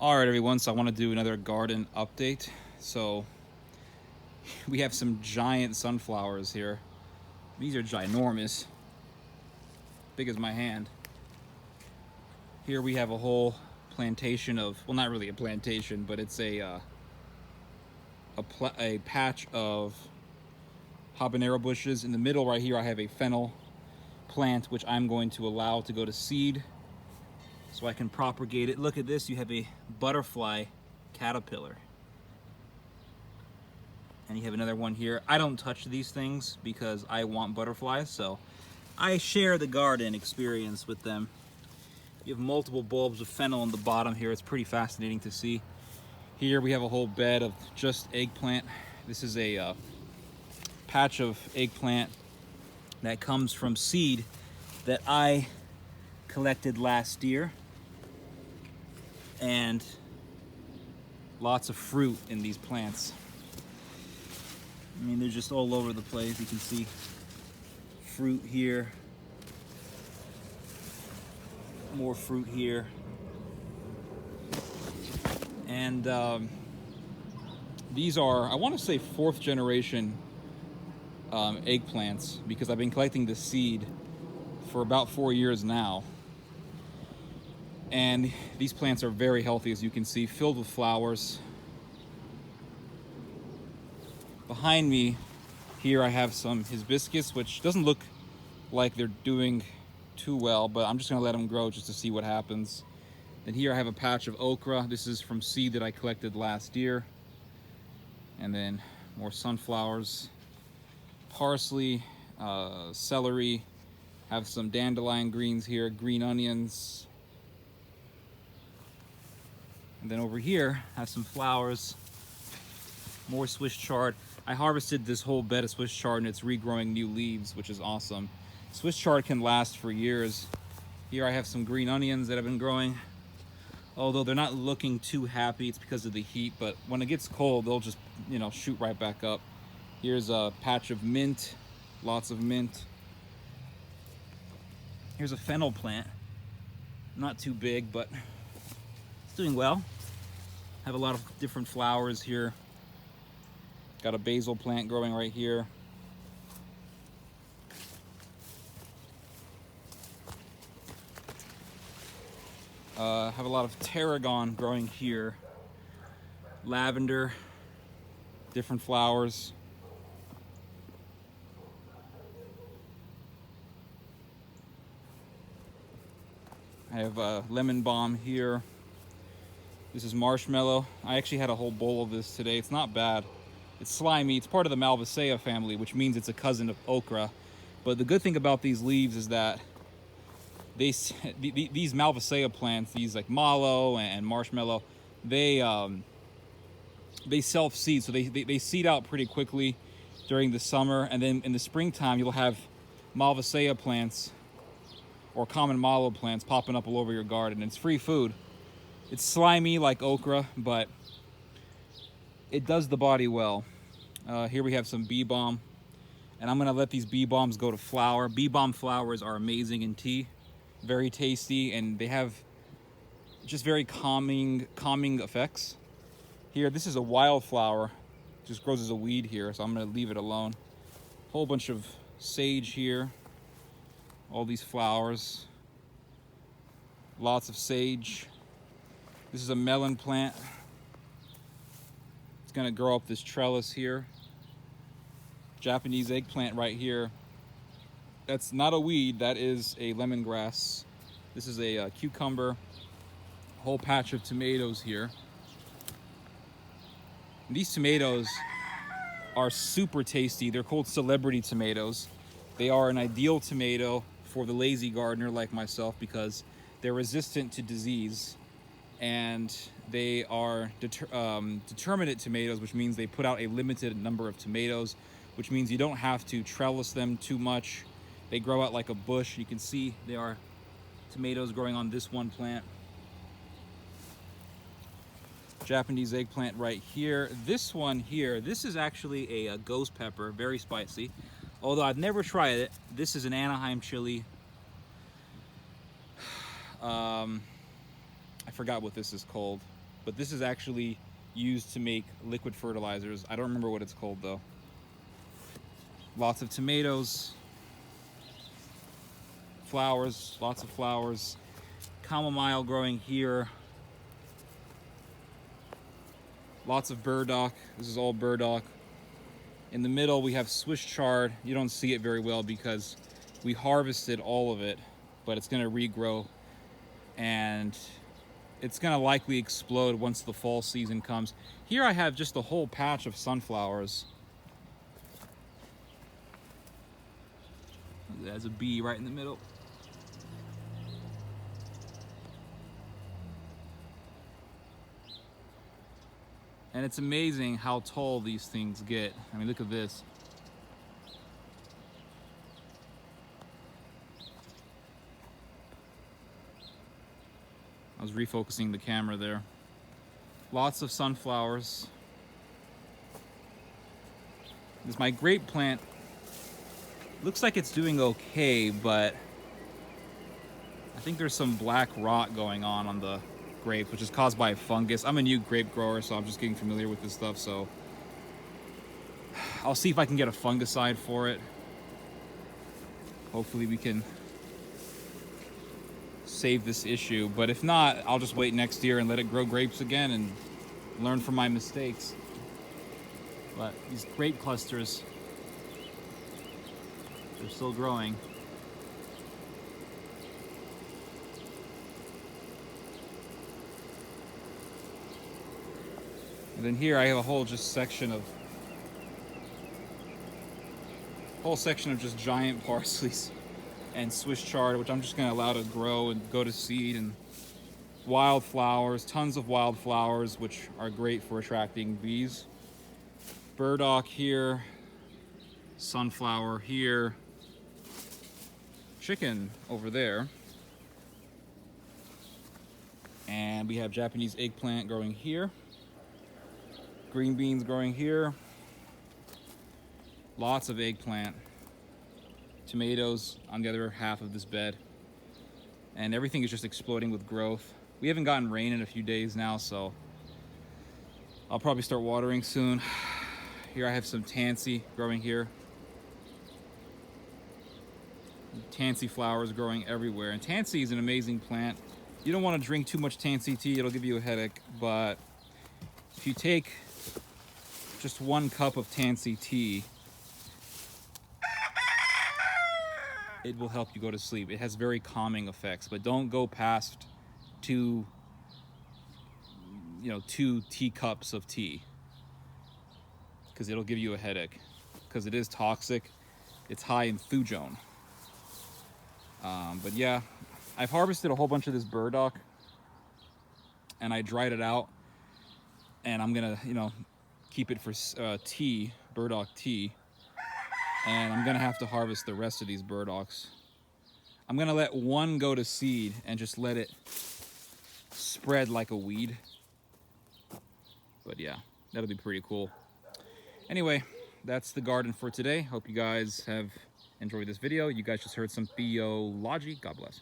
All right, everyone. So I want to do another garden update. So we have some giant sunflowers here. These are ginormous, big as my hand. Here we have a whole plantation of, well, not really a plantation, but it's a patch of habanero bushes. In the middle right here, I have a fennel plant, which I'm going to allow to go to seed so I can propagate it. Look at this, you have a butterfly caterpillar. And you have another one here. I don't touch these things because I want butterflies, so I share the garden experience with them. You have multiple bulbs of fennel on the bottom here. It's pretty fascinating to see. Here we have a whole bed of just eggplant. This is a patch of eggplant that comes from seed that I collected last year. And lots of fruit in these plants. I mean, they're just all over the place. You can see fruit here, more fruit here. And these are, I want to say, 4th generation eggplants, because I've been collecting the seed for about 4 years now. And these plants are very healthy, as you can see, filled with flowers. Behind me here I have some hibiscus, which doesn't look like they're doing too well, but I'm just gonna let them grow just to see what happens. Then here I have a patch of okra. This is from seed that I collected last year. And then more sunflowers, parsley, celery, have some dandelion greens here, green onions. And then over here, I have some flowers, more Swiss chard. I harvested this whole bed of Swiss chard and it's regrowing new leaves, which is awesome. Swiss chard can last for years. Here I have some green onions that have been growing. Although they're not looking too happy, it's because of the heat, but when it gets cold, they'll just, shoot right back up. Here's a patch of mint, lots of mint. Here's a fennel plant. Not too big, but it's doing well. Have a lot of different flowers here. Got a basil plant growing right here. Have a lot of tarragon growing here. Lavender, different flowers. I have lemon balm here. This is marshmallow. I actually had a whole bowl of this today. It's not bad. It's slimy. It's part of the Malvaceae family, which means it's a cousin of okra. But the good thing about these leaves is that these Malvaceae plants, these like mallow and marshmallow, they self-seed, so they seed out pretty quickly during the summer, and then in the springtime you'll have Malvaceae plants or common mallow plants popping up all over your garden. It's free food. It's slimy like okra, but it does the body well. Here we have some bee balm, and I'm gonna let these bee balms go to flower. Bee balm flowers are amazing in tea, very tasty, and they have just very calming effects. Here, this is a wildflower, just grows as a weed here, so I'm gonna leave it alone. Whole bunch of sage here, all these flowers, lots of sage. This is a melon plant. It's gonna grow up this trellis here. Japanese eggplant right here. That's not a weed, that is a lemongrass. This is a cucumber. Whole patch of tomatoes here. And these tomatoes are super tasty. They're called celebrity tomatoes. They are an ideal tomato for the lazy gardener like myself because they're resistant to disease. And they are determinate tomatoes, which means they put out a limited number of tomatoes, which means you don't have to trellis them too much. They grow out like a bush. You can see there are tomatoes growing on this one plant. Japanese eggplant right here. This one here, this is actually a ghost pepper, very spicy. Although I've never tried it. This is an Anaheim chili. I forgot what this is called. but this is actually used to make liquid fertilizers. I don't remember what it's called though. Lots of tomatoes, flowers, lots of flowers. Chamomile growing here. Lots of burdock. This is all burdock. In the middle we have Swiss chard. You don't see it very well because we harvested all of it, but it's gonna regrow and it's gonna likely explode once the fall season comes. Here I have just a whole patch of sunflowers. There's a bee right in the middle. And it's amazing how tall these things get. I mean, look at this. I was refocusing the camera there. Lots of sunflowers. This is my grape plant. Looks like it's doing okay, but I think there's some black rot going on the grapes, which is caused by fungus. I'm a new grape grower, so I'm just getting familiar with this stuff, so I'll see if I can get a fungicide for it. Hopefully we can save this issue, but if not, I'll just wait next year and let it grow grapes again and learn from my mistakes. But these grape clusters, they're still growing. And then here I have a whole section of just giant parsleys and Swiss chard, which I'm just going to allow to grow and go to seed, and wildflowers, tons of wildflowers, which are great for attracting bees. Burdock here, sunflower here, chicken over there, and we have Japanese eggplant growing here. Green beans growing here. Lots of eggplant. Tomatoes on the other half of this bed. And everything is just exploding with growth. We haven't gotten rain in a few days now, so I'll probably start watering soon. Here I have some tansy growing here. Tansy flowers growing everywhere. And tansy is an amazing plant. You don't want to drink too much tansy tea, it'll give you a headache, but if you take just 1 cup of tansy tea, it will help you go to sleep. It has very calming effects, but don't go past 2 teacups of tea, because it'll give you a headache, because it is toxic. It's high in thujone. But yeah, I've harvested a whole bunch of this burdock and I dried it out, and I'm gonna keep it for tea, burdock tea, and I'm gonna have to harvest the rest of these burdocks. I'm gonna let one go to seed and just let it spread like a weed. But yeah, that'll be pretty cool. Anyway, that's the garden for today. Hope you guys have enjoyed this video. You guys just heard some theology. God bless.